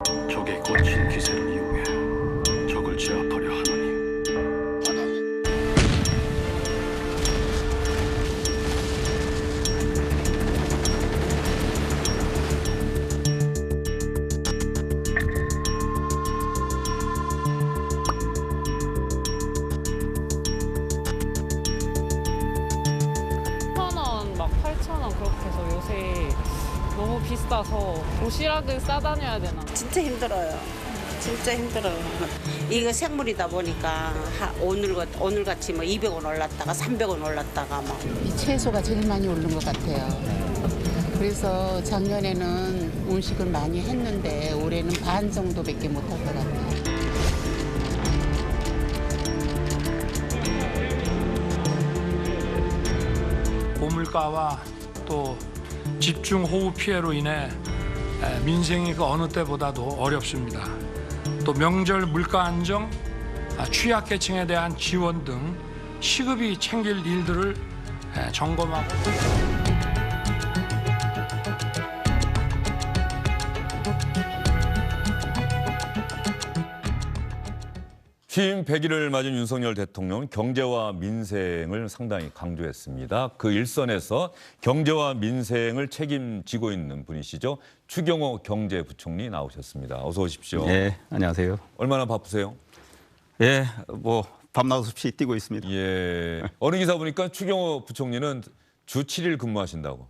적의 거친 기세를 이용해 적을 제압하려 하노니 막 8,000원 그렇게 해서 요새 너무 비싸서 도시락을 싸다녀야 되나? 진짜 힘들어요. 진짜 힘들어요. 이거 생물이다 보니까 오늘같이 뭐 200원 올랐다가 300원 올랐다가 막. 이 채소가 제일 많이 오른 것 같아요. 그래서 작년에는 음식을 많이 했는데 올해는 반 정도밖에 못 할 것 같아요. 고물가와 또 집중호우 피해로 인해 민생이 그 어느 때보다도 어렵습니다. 또 명절 물가 안정, 취약계층에 대한 지원 등 시급히 챙길 일들을 점검하고 취임 100일을 맞은 윤석열 대통령은 경제와 민생을 상당히 강조했습니다. 그 일선에서 경제와 민생을 책임지고 있는 분이시죠. 추경호 경제부총리 나오셨습니다. 어서 오십시오. 네, 안녕하세요. 얼마나 바쁘세요? 예, 뭐 밤낮 없이 뛰고 있습니다. 예. 어느 기사 보니까 추경호 부총리는 주 7일 근무하신다고.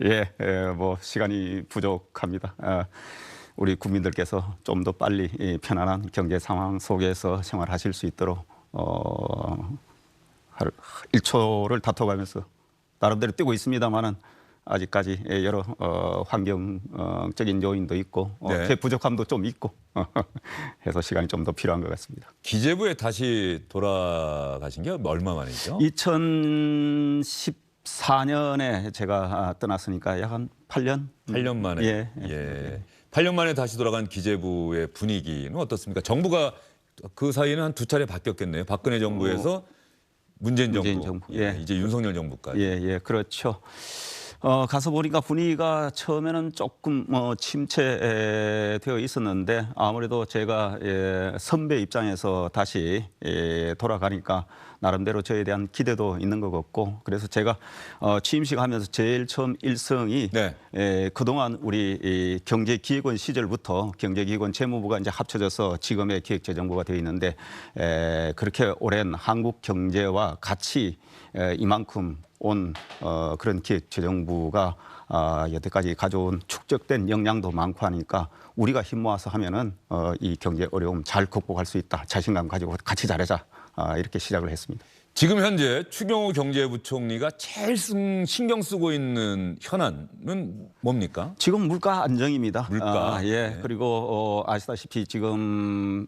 예, 뭐 시간이 부족합니다. 우리 국민들께서 좀 더 빨리 이 편안한 경제 상황 속에서 생활하실 수 있도록 1초를 다퉈가면서 나름대로 뛰고 있습니다만은 아직까지 여러 환경적인 요인도 있고 네. 부족함도 좀 있고 해서 시간이 좀 더 필요한 것 같습니다. 기재부에 다시 돌아가신 게 얼마 만이죠? 2014년에 제가 떠났으니까 약 한 8년? 8년 만에. 예. 예. 8년 만에 다시 돌아간 기재부의 분위기는 어떻습니까? 정부가 그 사이에는 한 두 차례 바뀌었겠네요. 박근혜 정부에서 문재인 정부, 예. 이제 윤석열 정부까지. 예, 그렇죠. 가서 보니까 분위기가 처음에는 조금 침체되어 있었는데 아무래도 제가 선배 입장에서 다시 돌아가니까 나름대로 저에 대한 기대도 있는 것 같고 그래서 제가 취임식 하면서 제일 처음 일성이 네. 그동안 우리 경제기획원 시절부터 경제기획원 재무부가 이제 합쳐져서 지금의 기획재정부가 되어 있는데 그렇게 오랜 한국 경제와 같이 이만큼 온 그런 기획재정부가 여태까지 가져온 축적된 역량도 많고 하니까 우리가 힘 모아서 하면은 이 경제 어려움 잘 극복할 수 있다. 자신감 가지고 같이 잘하자. 이렇게 시작을 했습니다. 지금 현재 추경호 경제부총리가 제일 신경 쓰고 있는 현안은 뭡니까? 지금 물가 안정입니다. 물가. 예. 네. 그리고 아시다시피 지금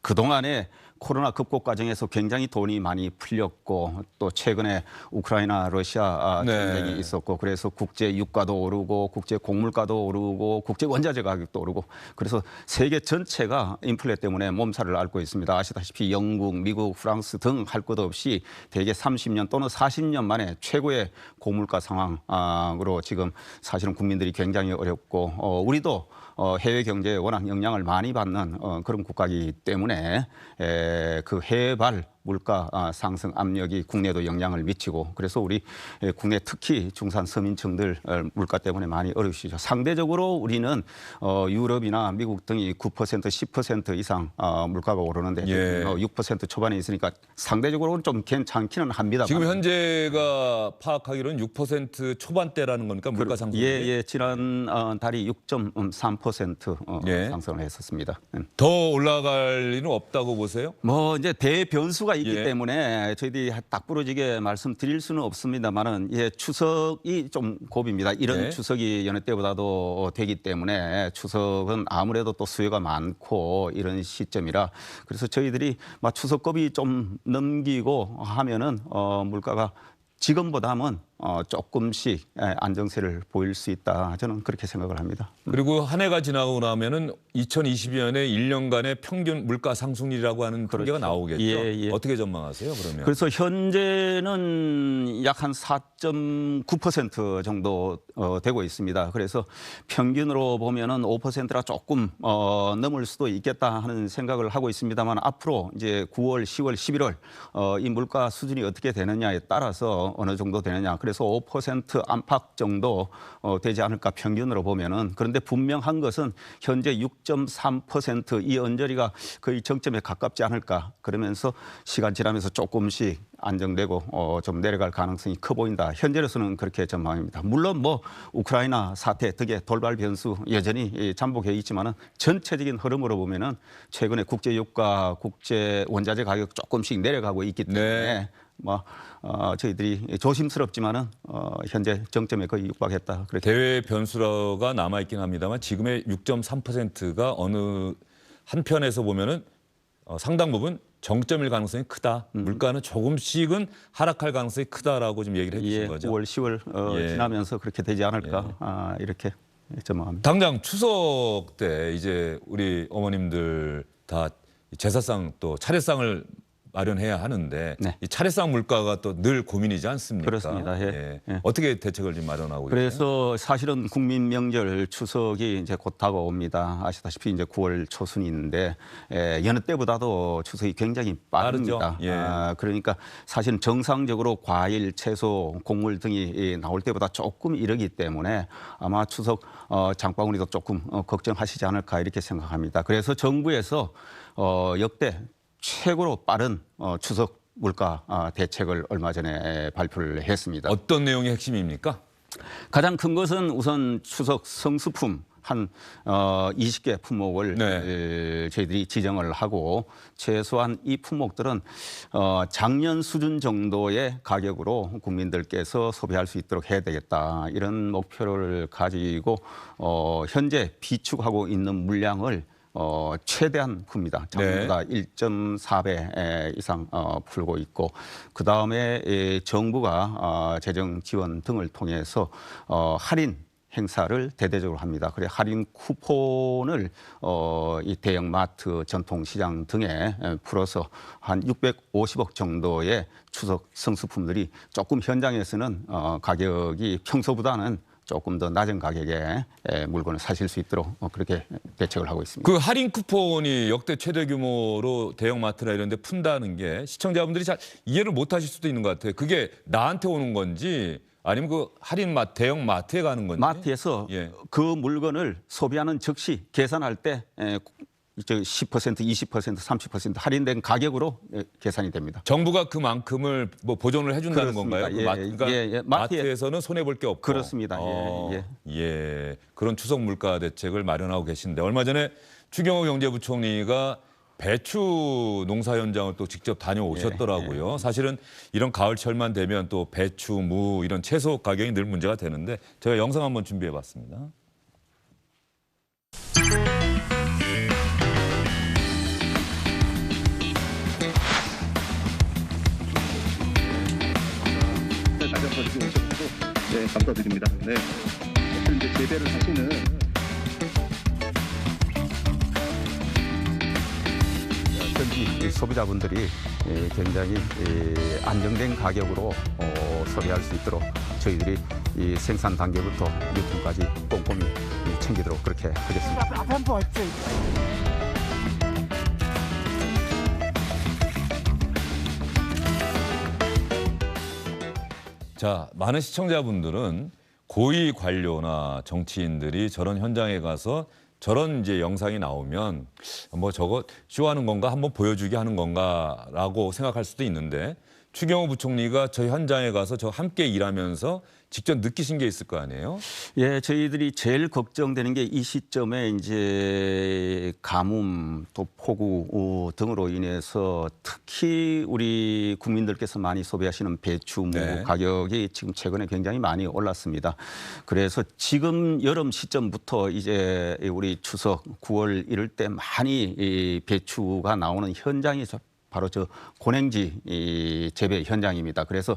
그동안에 코로나 극복 과정에서 굉장히 돈이 많이 풀렸고 또 최근에 우크라이나 러시아 전쟁이 있었고 그래서 국제 유가도 오르고 국제 곡물가도 오르고 국제 원자재 가격도 오르고 그래서 세계 전체가 인플레 때문에 몸살을 앓고 있습니다. 아시다시피 영국, 미국, 프랑스 등 할 것 없이 대개 30년 또는 40년 만에 최고의 고물가 상황으로 지금 사실은 국민들이 굉장히 어렵고 우리도 해외 경제에 워낙 영향을 많이 받는 그런 국가이기 때문에 그 해외발 물가 상승 압력이 국내에도 영향을 미치고 그래서 우리 국내 특히 중산 서민층들 물가 때문에 많이 어려우시죠. 상대적으로 우리는 유럽이나 미국 등이 9% 10% 이상 물가가 오르는데 예. 6% 초반에 있으니까 상대적으로는 좀 괜찮기는 합니다. 지금 현재가 파악하기로는 6% 초반대라는 겁니까? 물가 상승. 예, 지난 달이 6.3% 예. 상승을 했었습니다. 더 올라갈 일은 없다고 보세요? 뭐 이제 대변수가 있기 예. 때문에 저희들이 딱 부러지게 말씀드릴 수는 없습니다만은 추석이 좀 고비입니다. 이런 네. 추석이 여느 때보다도 되기 때문에 추석은 아무래도 또 수요가 많고 이런 시점이라 그래서 저희들이 막 추석 고비 좀 넘기고 하면은 물가가 지금보다는 조금씩 안정세를 보일 수 있다. 저는 그렇게 생각을 합니다. 그리고 한 해가 지나고 나면은 2022년에 1년간의 평균 물가 상승률이라고 하는 통계가 나오겠죠. 예. 어떻게 전망하세요, 그러면? 그래서 현재는 약 한 4.9% 정도 되고 있습니다. 그래서 평균으로 보면은 5%라 조금 넘을 수도 있겠다 하는 생각을 하고 있습니다만 앞으로 이제 9월, 10월, 11월 이 물가 수준이 어떻게 되느냐에 따라서 어느 정도 되느냐. 그래서 5% 안팎 정도 되지 않을까 평균으로 보면은. 그런데 분명한 것은 현재 6.3% 이 언저리가 거의 정점에 가깝지 않을까. 그러면서 시간 지나면서 조금씩 안정되고 좀 내려갈 가능성이 커 보인다. 현재로서는 그렇게 전망입니다. 물론 뭐 우크라이나 사태 등의 돌발 변수 여전히 잠복해 있지만은 전체적인 흐름으로 보면은 최근에 국제 유가, 국제 원자재 가격 조금씩 내려가고 있기 때문에 저희들이 조심스럽지만은 현재 정점에 거의 육박했다. 그렇게. 대외 변수가 남아 있긴 합니다만 지금의 6.3%가 어느 한편에서 보면은 상당 부분 정점일 가능성이 크다. 물가는 조금씩은 하락할 가능성이 크다라고 지금 얘기를 해주신 거죠. 9월, 10월 지나면서 그렇게 되지 않을까 이렇게 전망합니다. 당장 추석 때 이제 우리 어머님들 다 제사상 또 차례상을 마련해야 하는데 네. 이 차례상 물가가 또 늘 고민이지 않습니까? 그렇습니다. 예. 어떻게 대책을 좀 마련하고 계세요? 그래서 사실은 국민 명절 추석이 이제 곧 다가옵니다. 아시다시피 이제 9월 초순인데 여느 때보다도 추석이 굉장히 빠릅니다. 예. 그러니까 사실 정상적으로 과일, 채소, 곡물 등이 나올 때보다 조금 이르기 때문에 아마 추석 장바구니도 조금 걱정하시지 않을까 이렇게 생각합니다. 그래서 정부에서 역대 최고로 빠른 추석 물가 대책을 얼마 전에 발표를 했습니다. 어떤 내용이 핵심입니까? 가장 큰 것은 우선 추석 성수품 한 20개 품목을 저희들이 지정을 하고 최소한 이 품목들은 작년 수준 정도의 가격으로 국민들께서 소비할 수 있도록 해야 되겠다. 이런 목표를 가지고 현재 비축하고 있는 물량을 최대한 풉니다. 작년보다 1.4배 이상 풀고 있고 그다음에 정부가 재정 지원 등을 통해서 할인 행사를 대대적으로 합니다. 그래 할인 쿠폰을 이 대형 마트, 전통시장 등에 풀어서 한 650억 정도의 추석 성수품들이 조금 현장에서는 가격이 평소보다는 조금 더 낮은 가격에 물건을 사실 수 있도록 그렇게 대책을 하고 있습니다. 그 할인 쿠폰이 역대 최대 규모로 대형 마트나 이런 데 푼다는 게 시청자분들이 잘 이해를 못 하실 수도 있는 것 같아요. 그게 나한테 오는 건지 아니면 그 할인 대형 마트에 가는 건지. 마트에서 그 물건을 소비하는 즉시 계산할 때 10%, 20%, 30% 할인된 가격으로 계산이 됩니다. 정부가 그만큼을 뭐 보존을 해준다는 그렇습니다. 건가요? 그러니까 마트에서는 손해 볼 게 없고. 그렇습니다. 그런 추석 물가 대책을 마련하고 계신데 얼마 전에 추경호 경제부총리가 배추 농사 현장을 또 직접 다녀오셨더라고요. 사실은 이런 가을철만 되면 또 배추, 무 이런 채소 가격이 늘 문제가 되는데 제가 영상 한번 준비해봤습니다. 다시 한번 지금 오셔서 감사드립니다. 네. 이제 재배를 하시는 현지 소비자분들이 굉장히 안정된 가격으로 소비할 수 있도록 저희들이 이 생산 단계부터 유통까지 꼼꼼히 챙기도록 그렇게 하겠습니다. 앞에 한 번 와주세요. 자, 많은 시청자분들은 고위 관료나 정치인들이 저런 현장에 가서 저런 이제 영상이 나오면 뭐 저거 쇼하는 건가 한번 보여주게 하는 건가라고 생각할 수도 있는데 추경호 부총리가 저 현장에 가서 저 함께 일하면서 직접 느끼신 게 있을 거 아니에요? 예, 저희들이 제일 걱정되는 게 이 시점에 이제 가뭄 또 폭우 등으로 인해서 특히 우리 국민들께서 많이 소비하시는 배추, 무 가격이 지금 최근에 굉장히 많이 올랐습니다. 그래서 지금 여름 시점부터 이제 우리 추석 9월 이럴 때 많이 이 배추가 나오는 현장이 바로 저 고냉지 재배 현장입니다. 그래서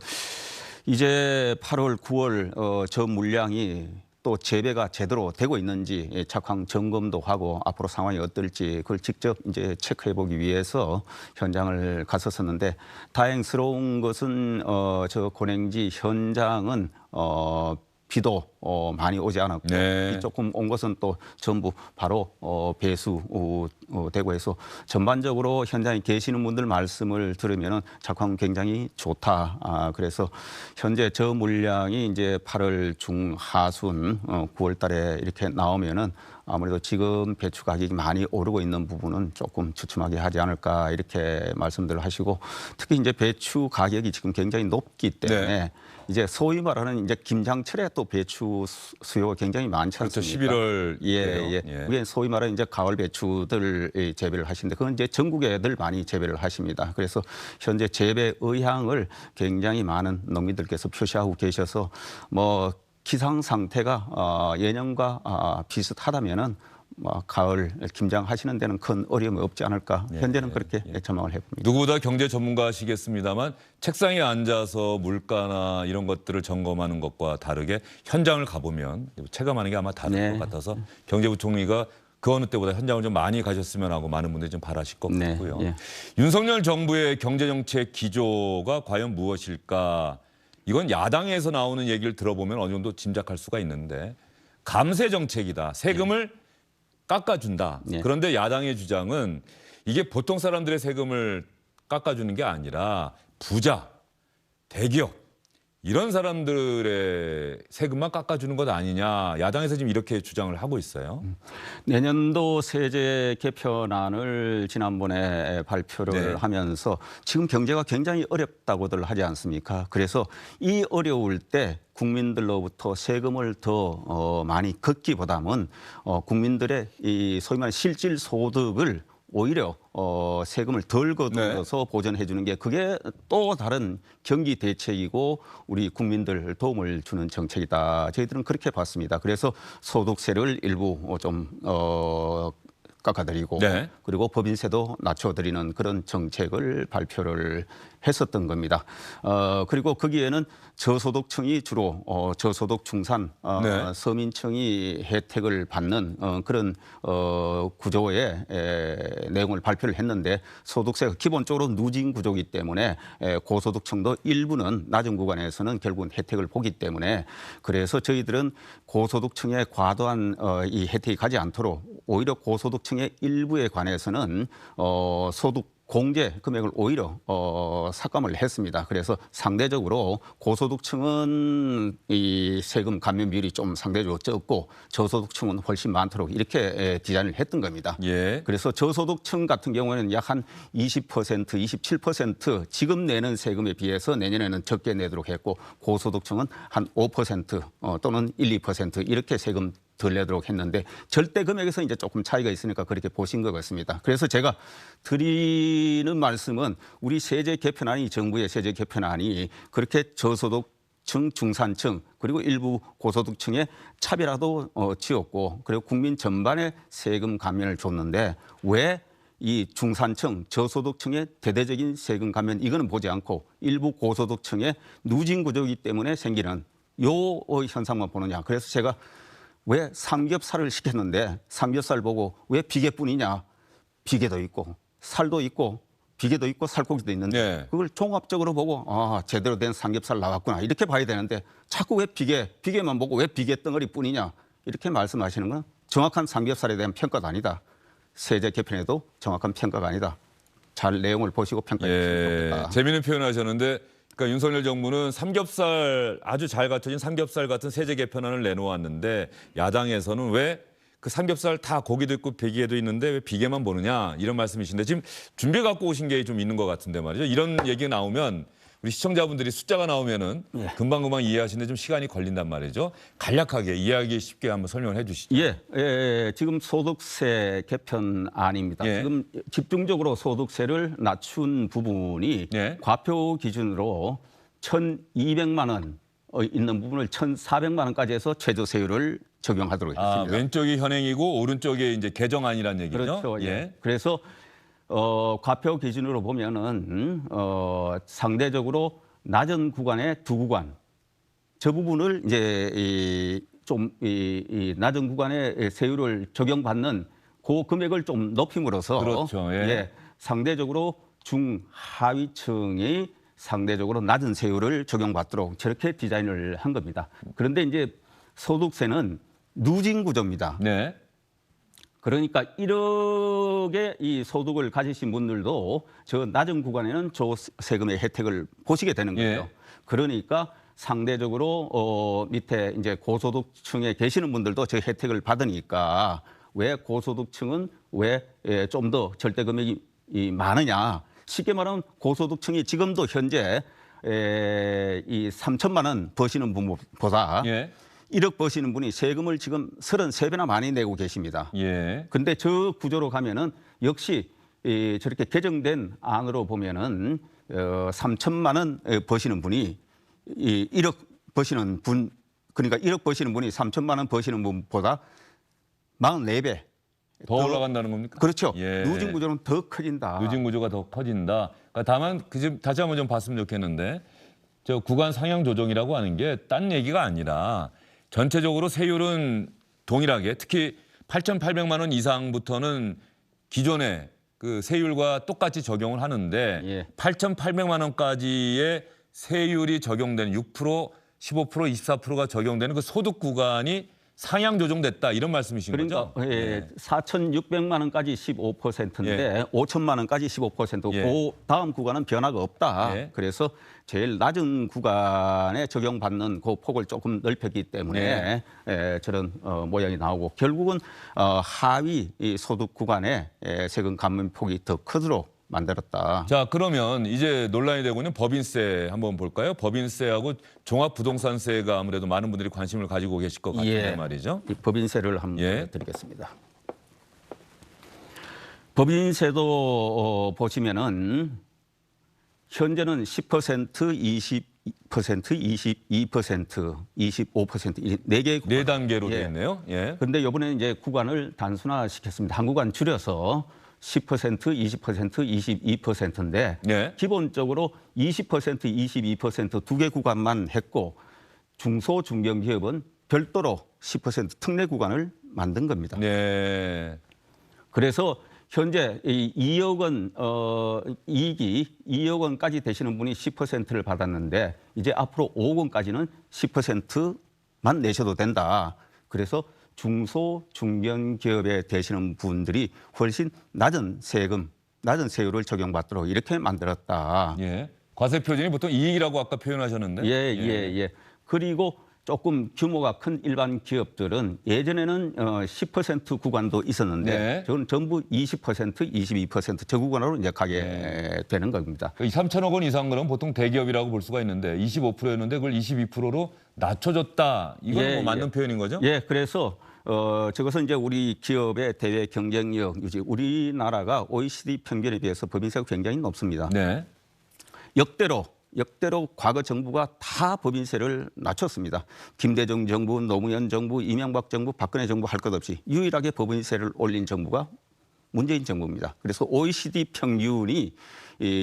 이제 8월, 9월 저 물량이 또 재배가 제대로 되고 있는지 착황 점검도 하고 앞으로 상황이 어떨지 그걸 직접 이제 체크해 보기 위해서 현장을 갔었었는데 다행스러운 것은 저 고랭지 현장은 비도 많이 오지 않았고 네. 비 조금 온 것은 또 전부 바로 배수되고 해서 전반적으로 현장에 계시는 분들 말씀을 들으면은 작황 굉장히 좋다. 그래서 현재 저 물량이 이제 8월 중하순 9월 달에 이렇게 나오면은 아무래도 지금 배추 가격이 많이 오르고 있는 부분은 조금 주춤하게 하지 않을까 이렇게 말씀들 하시고 특히 이제 배추 가격이 지금 굉장히 높기 때문에 네. 이제 소위 말하는 이제 김장철에 또 배추 수요가 굉장히 많지 그렇죠. 않습니까? 11월. 예. 그게 소위 말하는 이제 가을 배추들 재배를 하시는데 그건 이제 전국에 애들 많이 재배를 하십니다. 그래서 현재 재배 의향을 굉장히 많은 농민들께서 표시하고 계셔서 뭐 기상 상태가 예년과 비슷하다면은 뭐 가을 김장하시는 데는 큰 어려움이 없지 않을까 현재는 그렇게 전망을 해봅니다. 누구보다 경제 전문가시겠습니다만 책상에 앉아서 물가나 이런 것들을 점검하는 것과 다르게 현장을 가보면 체감하는 게 아마 다를 것 같아서 경제부총리가 그 어느 때보다 현장을 좀 많이 가셨으면 하고 많은 분들이 좀 바라실 것 같고요. 윤석열 정부의 경제정책 기조가 과연 무엇일까? 이건 야당에서 나오는 얘기를 들어보면 어느 정도 짐작할 수가 있는데 감세 정책이다. 세금을 깎아준다. 그런데 야당의 주장은 이게 보통 사람들의 세금을 깎아주는 게 아니라 부자, 대기업 이런 사람들의 세금만 깎아주는 것 아니냐. 야당에서 지금 이렇게 주장을 하고 있어요. 내년도 세제 개편안을 지난번에 발표를 하면서 지금 경제가 굉장히 어렵다고들 하지 않습니까? 그래서 이 어려울 때 국민들로부터 세금을 더 많이 걷기보다는 국민들의 이 소위 말하는 실질 소득을 오히려 세금을 덜 걷어서 보전해 주는 게 그게 또 다른 경기 대책이고 우리 국민들 도움을 주는 정책이다. 저희들은 그렇게 봤습니다. 그래서 소득세를 일부 좀 깎아드리고 그리고 법인세도 낮춰드리는 그런 정책을 발표를 했었던 겁니다. 그리고 거기에는 저소득층이 주로 저소득 중산 서민층이 혜택을 받는 그런 구조의 내용을 발표를 했는데 소득세가 기본적으로 누진 구조이기 때문에 고소득층도 일부는 낮은 구간에서는 결국은 혜택을 보기 때문에 그래서 저희들은 고소득층에 과도한 이 혜택이 가지 않도록 오히려 고소득층의 일부에 관해서는 소득 공제 금액을 오히려 삭감을 했습니다. 그래서 상대적으로 고소득층은 이 세금 감면 비율이 좀 상대적으로 적고 저소득층은 훨씬 많도록 이렇게 디자인을 했던 겁니다. 그래서 저소득층 같은 경우에는 약 한 20%, 27% 지금 내는 세금에 비해서 내년에는 적게 내도록 했고 고소득층은 한 5% 또는 1, 2% 이렇게 세금 덜 내도록 했는데 절대 금액에서 이제 조금 차이가 있으니까 그렇게 보신 것 같습니다. 그래서 제가 드리는 말씀은 우리 세제 개편안이 정부의 세제 개편안이 그렇게 저소득층, 중산층 그리고 일부 고소득층에 차별화도 지었고 그리고 국민 전반에 세금 감면을 줬는데 왜 이 중산층, 저소득층의 대대적인 세금 감면 이거는 보지 않고 일부 고소득층의 누진 구조이기 때문에 생기는 요 현상만 보느냐. 그래서 제가 왜 삼겹살을 시켰는데 삼겹살 보고 왜 비계뿐이냐. 비계도 있고 살도 있고 비계도 있고 살코기도 있는데 그걸 종합적으로 보고 아 제대로 된 삼겹살 나왔구나 이렇게 봐야 되는데 자꾸 왜 비계만 보고 왜 비계 덩어리뿐이냐 이렇게 말씀하시는 건 정확한 삼겹살에 대한 평가가 아니다. 세제 개편에도 정확한 평가가 아니다. 잘 내용을 보시고 평가해 주시면 좋겠다. 재미있는 표현을 하셨는데 그러니까 윤석열 정부는 삼겹살 아주 잘 갖춰진 삼겹살 같은 세제 개편안을 내놓았는데 야당에서는 왜 그 삼겹살 다 고기도 있고 비계도 있는데 왜 비계만 보느냐 이런 말씀이신데 지금 준비해 갖고 오신 게 좀 있는 것 같은데 말이죠. 이런 얘기가 나오면 우리 시청자분들이 숫자가 나오면은 금방금방 이해하시는데 좀 시간이 걸린단 말이죠. 간략하게 이해하기 쉽게 한번 설명을 해 주시죠. 지금 소득세 개편안입니다. 지금 집중적으로 소득세를 낮춘 부분이 과표 기준으로 1,200만 원 있는 부분을 1,400만 원까지 해서 최저세율을 적용하도록 했습니다. 왼쪽이 현행이고 오른쪽이 이제 개정안이라는 얘기죠. 그렇죠. 그래서 과표 기준으로 보면은 상대적으로 낮은 구간의 두 구간 저 부분을 이제 이 낮은 구간의 세율을 적용받는 그 금액을 좀 높임으로써 그렇죠. 예. 상대적으로 중하위층이 상대적으로 낮은 세율을 적용받도록 저렇게 디자인을 한 겁니다. 그런데 이제 소득세는 누진 구조입니다. 네. 그러니까 1억의 이 소득을 가지신 분들도 저 낮은 구간에는 저 세금의 혜택을 보시게 되는 거죠. 예. 그러니까 상대적으로 밑에 이제 고소득층에 계시는 분들도 저 혜택을 받으니까 왜 고소득층은 왜 좀 더 절대 금액이 많으냐? 쉽게 말하면 고소득층이 지금도 현재 이 3천만 원 버시는 분보다 예. 1억 버시는 분이 세금을 지금 33배나 많이 내고 계십니다. 예. 근데 저 구조로 가면은 역시 저렇게 개정된 안으로 보면은 3천만 원 버시는 분이 1억 버시는 분, 그러니까 1억 버시는 분이 3천만 원 버시는 분보다 44배 더 올라간다는 겁니까? 그렇죠. 예. 누진 구조는 더 커진다. 누진 구조가 더 커진다. 그러니까 다만 좀 다시 한번 좀 봤으면 좋겠는데 저 구간 상향 조정이라고 하는 게 딴 얘기가 아니라 전체적으로 세율은 동일하게 특히 8,800만 원 이상부터는 기존의 그 세율과 똑같이 적용을 하는데 예. 8,800만 원까지의 세율이 적용되는 6%, 15%, 24%가 적용되는 그 소득 구간이 상향 조정됐다 이런 말씀이신 그러니까 거죠? 네. 4,600만 원까지 15%인데 5천만 원까지 15%. 예. 그 다음 구간은 변화가 없다. 예. 그래서 제일 낮은 구간에 적용받는 그 폭을 조금 넓혔기 때문에 저런 모양이 나오고 결국은 하위 이 소득 구간에 세금 감면 폭이 더 크도록 만들었다. 자, 그러면 이제 논란이 되고 있는 법인세 한번 볼까요? 법인세하고 종합부동산세가 아무래도 많은 분들이 관심을 가지고 계실 것 같은데 말이죠. 이 법인세를 한번 예. 드리겠습니다. 법인세도 보시면은 현재는 10%, 20%, 22%, 25% 네 개 구간. 네 단계로 예. 되어 있네요. 예. 그런데 이번에 이제 구간을 단순화시켰습니다. 한 구간 줄여서 10%, 20%, 22%인데 예. 기본적으로 20%, 22% 두 개 구간만 했고 중소 중견기업은 별도로 10% 특례 구간을 만든 겁니다. 네. 그래서 현재 이 2억 원 이익이 2억 원까지 되시는 분이 10%를 받았는데 이제 앞으로 5억 원까지는 10%만 내셔도 된다. 그래서 중소 중견 기업에 되시는 분들이 훨씬 낮은 세금, 낮은 세율을 적용받도록 이렇게 만들었다. 예. 과세 표준이 보통 이익이라고 아까 표현하셨는데. 예. 그리고 조금 규모가 큰 일반 기업들은 예전에는 10% 구간도 있었는데 네. 저는 전부 20%, 22%저 구간으로 이제 가게 되는 겁니다. 3천억 원 이상 그러면 보통 대기업이라고 볼 수가 있는데 25%였는데 그걸 22%로 낮춰줬다. 이건 뭐 맞는 표현인 거죠? 예, 그래서 저것은 이제 우리 기업의 대외 경쟁력 유지. 우리나라가 OECD 평균에 비해서 법인세가 굉장히 높습니다. 네. 역대로 과거 정부가 다 법인세를 낮췄습니다. 김대중 정부, 노무현 정부, 이명박 정부, 박근혜 정부 할 것 없이 유일하게 법인세를 올린 정부가 문재인 정부입니다. 그래서 OECD 평균이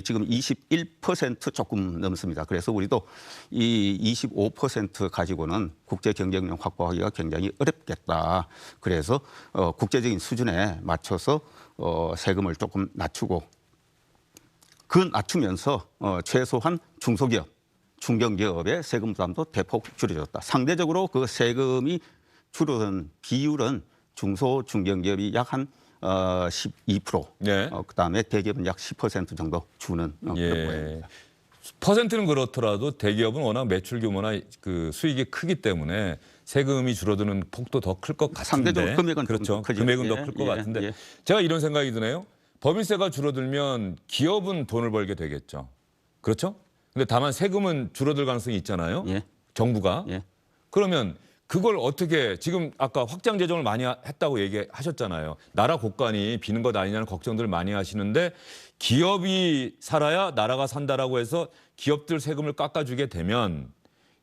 지금 21% 조금 넘습니다. 그래서 우리도 이 25% 가지고는 국제 경쟁력 확보하기가 굉장히 어렵겠다. 그래서 국제적인 수준에 맞춰서 세금을 조금 낮추고 그 낮추면서 최소한 중소기업, 중견기업의 세금 부담도 대폭 줄여줬다. 상대적으로 그 세금이 줄어든 비율은 중소, 중견기업이 약 한 12%, 네. 그다음에 대기업은 약 10% 정도 주는 그런 모양입니다. 퍼센트는 그렇더라도 대기업은 워낙 매출 규모나 그 수익이 크기 때문에 세금이 줄어드는 폭도 더 클 것 같은데. 상대적으로 금액은 그렇죠. 좀 크죠. 금액은 더 예, 클 것 예, 같은데 예. 제가 이런 생각이 드네요. 법인세가 줄어들면 기업은 돈을 벌게 되겠죠. 그렇죠? 근데 다만 세금은 줄어들 가능성이 있잖아요. 예. 정부가. 예. 그러면 그걸 어떻게 지금 아까 확장 재정을 많이 했다고 얘기하셨잖아요. 나라 곳간이 비는 것 아니냐는 걱정들 많이 하시는데 기업이 살아야 나라가 산다라고 해서 기업들 세금을 깎아주게 되면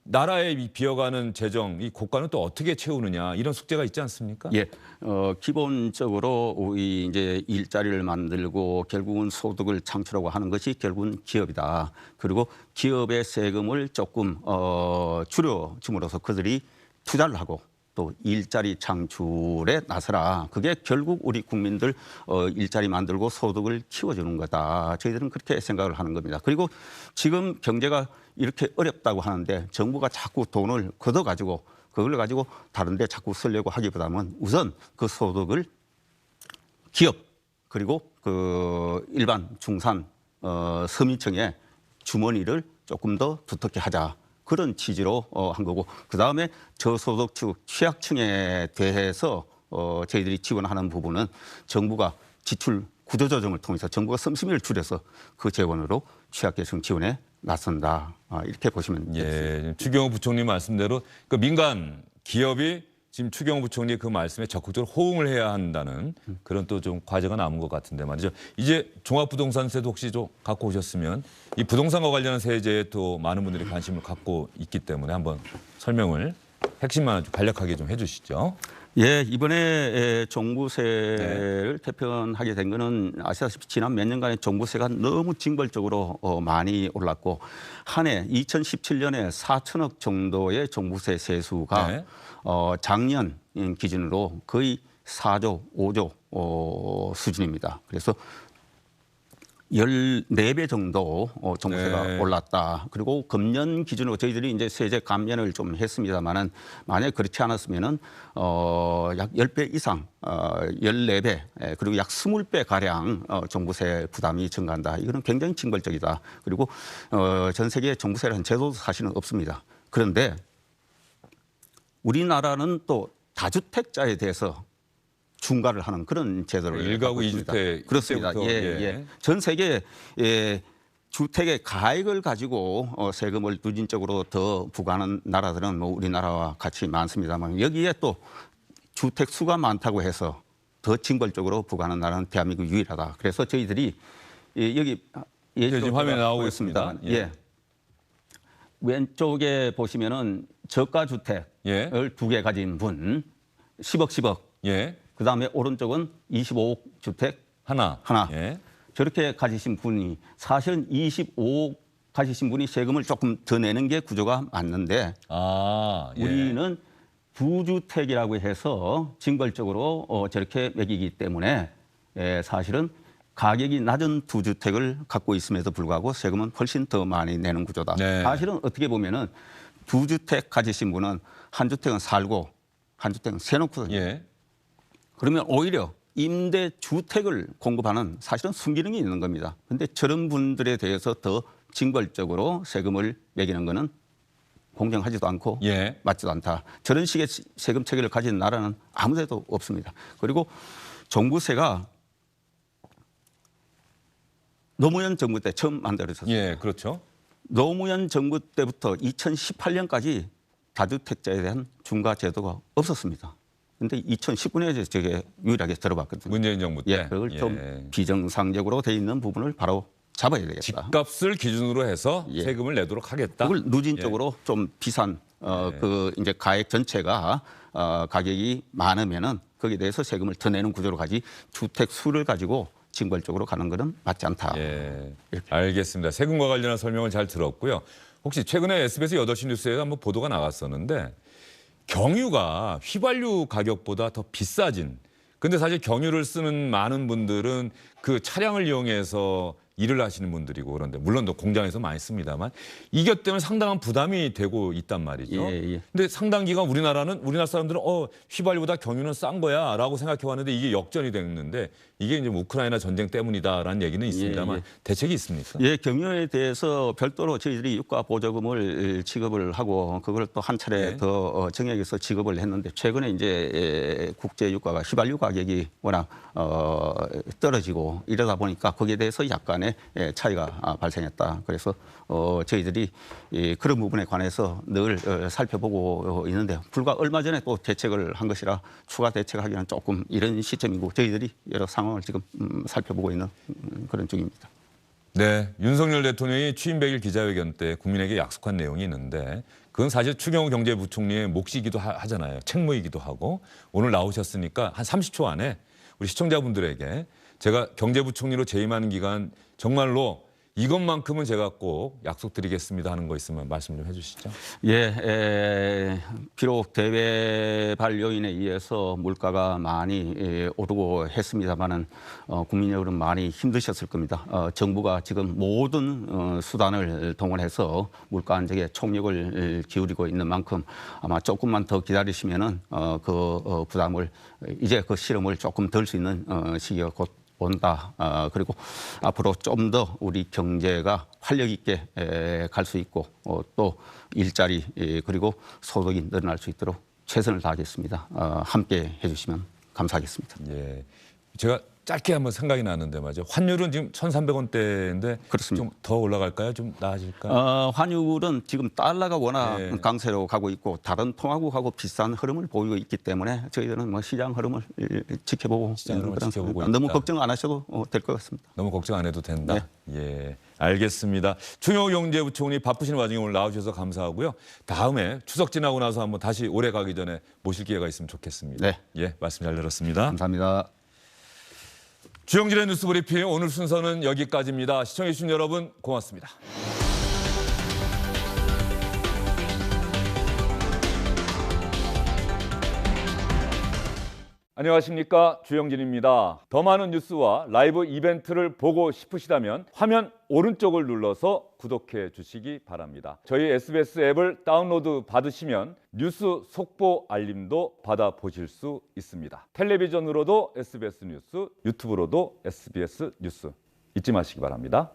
나라에 비어가는 재정, 이 고가는 또 어떻게 채우느냐 이런 숙제가 있지 않습니까? 예, 기본적으로 우리 이제 일자리를 만들고 결국은 소득을 창출하고 하는 것이 결국은 기업이다. 그리고 기업의 세금을 조금 줄여줌으로써 그들이 투자를 하고 또 일자리 창출에 나서라. 그게 결국 우리 국민들 일자리 만들고 소득을 키워주는 거다. 저희들은 그렇게 생각을 하는 겁니다. 그리고 지금 경제가 이렇게 어렵다고 하는데 정부가 자꾸 돈을 걷어가지고 그걸 가지고 다른 데 자꾸 쓰려고 하기보다는 우선 그 소득을 기업 그리고 그 일반 중산 서민층의 주머니를 조금 더 두텁게 하자. 그런 취지로 한 거고 그다음에 저소득층 취약층에 대해서 저희들이 지원하는 부분은 정부가 지출 구조조정을 통해서 정부가 씀씀이를 줄여서 그 재원으로 취약계층 지원에 나선다. 이렇게 보시면 되겠습니다. 예, 추경호 부총리 말씀대로 그 민간 기업이 지금 추경호 부총리 그 말씀에 적극적으로 호응을 해야 한다는 그런 또 좀 과제가 남은 것 같은데 말이죠. 이제 종합부동산세도 혹시 좀 갖고 오셨으면 이 부동산과 관련한 세제에 또 많은 분들이 관심을 갖고 있기 때문에 한번 설명을 핵심만 아주 간략하게 좀 해주시죠. 예, 이번에 종부세를 개편하게 된 거는 아시다시피 지난 몇 년간의 종부세가 너무 징벌적으로 많이 올랐고 한 해 2017년에 4천억 정도의 종부세 세수가 네. 작년 기준으로 거의 4조, 5조 수준입니다. 그래서 14배 정도 종부세가 네. 올랐다. 그리고 금년 기준으로 저희들이 이제 세제 감면을 좀 했습니다만은 만약 그렇지 않았으면은 약 10배 이상, 14배 그리고 약 20배 가량 종부세 부담이 증가한다. 이거는 굉장히 징벌적이다. 그리고 전 세계에 종부세라는 제도도 사실은 없습니다. 그런데 우리나라는 또 다주택자에 대해서 중과를 하는 그런 제도를 일가구 갖고 있습니다. 이주택 그렇습니다. 이때부터, 예, 예. 예. 전 세계 주택의 가액을 가지고 세금을 누진적으로 더 부과하는 나라들은 뭐 우리나라와 같이 많습니다만 여기에 또 주택 수가 많다고 해서 더 징벌적으로 부과하는 나라는 대한민국 유일하다. 그래서 저희들이 여기 지금 화면에 나오고 있습니다. 있습니다. 예. 왼쪽에 보시면은 저가 주택을 예. 2개 가진 분 10억. 예. 그다음에 오른쪽은 25억 주택 하나. 예. 저렇게 가지신 분이 사실은 25억 가지신 분이 세금을 조금 더 내는 게 구조가 맞는데 예. 우리는 부주택이라고 해서 징벌적으로 저렇게 매기기 때문에 사실은 가격이 낮은 두주택을 갖고 있음에도 불구하고 세금은 훨씬 더 많이 내는 구조다. 네. 사실은 어떻게 보면은 두주택 가지신 분은 한 주택은 살고 한 주택은 세놓거든요. 예. 그러면 오히려 임대주택을 공급하는 사실은 순기능이 있는 겁니다. 그런데 저런 분들에 대해서 더 징벌적으로 세금을 매기는 것은 공정하지도 않고 예. 맞지도 않다. 저런 식의 세금 체계를 가진 나라는 아무 데도 없습니다. 그리고 종부세가 노무현 정부 때 처음 만들어졌습니다. 예, 그렇죠. 노무현 정부 때부터 2018년까지 다주택자에 대한 중과 제도가 없었습니다. 그런데 2019년에 저게 유일하게 들어봤거든요. 문재인 정부 때. 예, 그걸 좀 비정상적으로 돼 있는 부분을 바로 잡아야 되겠다. 집값을 기준으로 해서 예. 세금을 내도록 하겠다. 그걸 누진적으로 좀 비싼 그 이제 가액 전체가 가격이 많으면은 거기에 대해서 세금을 더 내는 구조로 가지 주택 수를 가지고 징벌적으로 가는 것은 맞지 않다. 예. 알겠습니다. 세금과 관련한 설명을 잘 들었고요. 혹시 최근에 SBS 8시 뉴스에 한번 보도가 나갔었는데 경유가 휘발유 가격보다 더 비싸진. 근데 사실 경유를 쓰는 많은 분들은 그 차량을 이용해서 일을 하시는 분들이고 그런데 물론 또 공장에서 많이 씁니다만 이것 때문에 상당한 부담이 되고 있단 말이죠. 예. 근데 상당 기간 우리나라 사람들은 휘발유보다 경유는 싼 거야라고 생각해 왔는데 이게 역전이 됐는데 이게 이제 우크라이나 전쟁 때문이다라는 얘기는 있습니다만 대책이 있습니까? 예, 경유에 대해서 별도로 저희들이 유가 보조금을 지급을 하고 그걸 또 한 차례 더 정액해서 지급을 했는데 최근에 이제 국제 유가가 휘발유 가격이 워낙 떨어지고 이러다 보니까 거기에 대해서 약간의 차이가 발생했다. 그래서 저희들이 그런 부분에 관해서 늘 살펴보고 있는데 불과 얼마 전에 또 대책을 한 것이라 추가 대책하기는 조금 이런 시점이고 저희들이 여러 상황을 지금 살펴보고 있는 그런 중입니다. 네, 윤석열 대통령이 취임 100일 기자회견 때 국민에게 약속한 내용이 있는데 그건 사실 추경호 경제부총리의 몫이기도 하잖아요. 책무이기도 하고 오늘 나오셨으니까 한 30초 안에 우리 시청자분들에게 제가 경제부총리로 재임하는 기간 정말로 이것만큼은 제가 꼭 약속드리겠습니다 하는 거 있으면 말씀 좀 해주시죠. 예, 비록 대외발 요인에 의해서 물가가 많이 오르고 했습니다만은 국민 여러분 많이 힘드셨을 겁니다. 정부가 지금 모든 수단을 동원해서 물가 안정에 총력을 기울이고 있는 만큼 아마 조금만 더 기다리시면은 그 부담을 이제 그 실험을 조금 덜 수 있는 시기가 곧 온다. 그리고 앞으로 좀 더 우리 경제가 활력 있게 갈 수 있고 또 일자리 그리고 소득이 늘어날 수 있도록 최선을 다하겠습니다. 함께 해주시면 감사하겠습니다. 예, 제가 짧게 한번 생각이 나는데 말이죠. 환율은 지금 1,300원대인데 그렇습니다. 좀 더 올라갈까요? 좀 나아질까요? 환율은 지금 달러가 워낙 네. 강세로 가고 있고 다른 통화국하고 비슷한 흐름을 보이고 있기 때문에 저희들은 뭐 시장 흐름을 지켜보고 시장 흐름을 그런 지켜보고 너무 있다. 걱정 안 하셔도 될 것 같습니다. 너무 걱정 안 해도 된다. 예, 알겠습니다. 추경호 경제부총리 바쁘신 와중에 오늘 나와주셔서 감사하고요. 다음에 추석 지나고 나서 한번 다시 올해 가기 전에 모실 기회가 있으면 좋겠습니다. 네. 예, 말씀 잘 들었습니다. 감사합니다. 주영진의 뉴스 브리핑 오늘 순서는 여기까지입니다. 시청해주신 여러분 고맙습니다. 안녕하십니까, 주영진입니다. 더 많은 뉴스와 라이브 이벤트를 보고 싶으시다면 화면 오른쪽을 눌러서 구독해 주시기 바랍니다. 저희 SBS 앱을 다운로드 받으시면 뉴스 속보 알림도 받아보실 수 있습니다. 텔레비전으로도 SBS 뉴스, 유튜브로도 SBS 뉴스 잊지 마시기 바랍니다.